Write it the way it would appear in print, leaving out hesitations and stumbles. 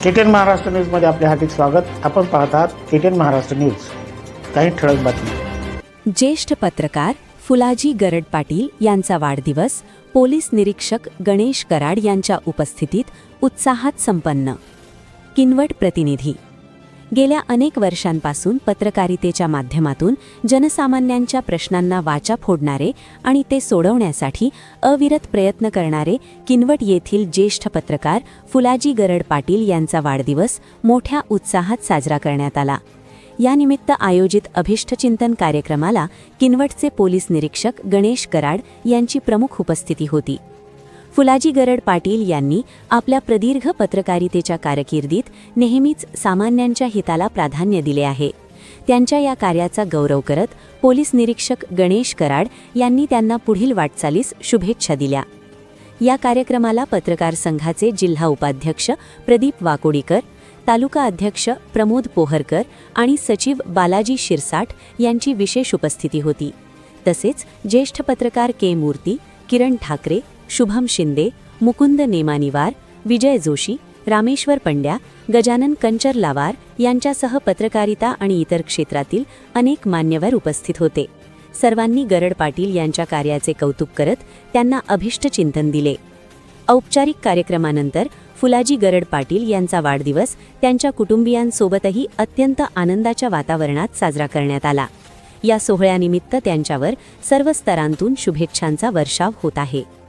KTN Maharashtra न्यूजमध्ये आपले हार्दिक स्वागत. आपण पाहत आहात केटीएन महाराष्ट्र न्यूज. काही ठळक बातमी. ज्येष्ठ पत्रकार फुलाजी गरड पाटील यांचा वाढदिवस पोलीस निरीक्षक गणेश कराड यांच्या उपस्थितीत उत्साहात संपन्न. किनवट प्रतिनिधी. गेल्या अनेक वर्षांपासून पत्रकारितेच्या माध्यमातून जनसामान्यांच्या प्रश्नांना वाचा फोडणारे आणि ते सोडवण्यासाठी अविरत प्रयत्न करणारे किनवट येथील ज्येष्ठ पत्रकार फुलाजी गरड पाटील यांचा वाढदिवस मोठ्या उत्साहात साजरा करण्यात आला. यानिमित्त आयोजित अभिष्टचिंतन कार्यक्रमाला किनवटचे पोलीस निरीक्षक गणेश कराड यांची प्रमुख उपस्थिती होती. फुलाजी गरड पाटील यांनी आपल्या प्रदीर्घ पत्रकारितेच्या कारकिर्दीत नेहमीच सामान्यांच्या हिताला प्राधान्य दिले आहे. त्यांच्या या कार्याचा गौरव करत पोलीस निरीक्षक गणेश कराड यांनी त्यांना पुढील वाटचालीस शुभेच्छा दिल्या. या कार्यक्रमाला पत्रकार संघाचे जिल्हा उपाध्यक्ष प्रदीप वाकोडीकर, तालुका अध्यक्ष प्रमोद पोहरकर आणि सचिव बालाजी शिरसाट यांची विशेष उपस्थिती होती. तसेच ज्येष्ठ पत्रकार के मूर्ती, किरण ठाकरे, शुभम शिंदे, मुकुंद नेमानिवार, विजय जोशी, रामेश्वर पंड्या, गजानन कंचरलावार यांच्यासह पत्रकारिता आणि इतर क्षेत्रातील अनेक मान्यवर उपस्थित होते. सर्वांनी गरड पाटील यांच्या कार्याचे कौतुक करत त्यांना अभिष्टचिंतन दिले. औपचारिक कार्यक्रमानंतर फुलाजी गरड पाटील यांचा वाढदिवस त्यांच्या कुटुंबियांसोबतही अत्यंत आनंदाच्या वातावरणात साजरा करण्यात आला. या सोहळ्यानिमित्त त्यांच्यावर सर्व स्तरांतून शुभेच्छांचा वर्षाव होत आहे.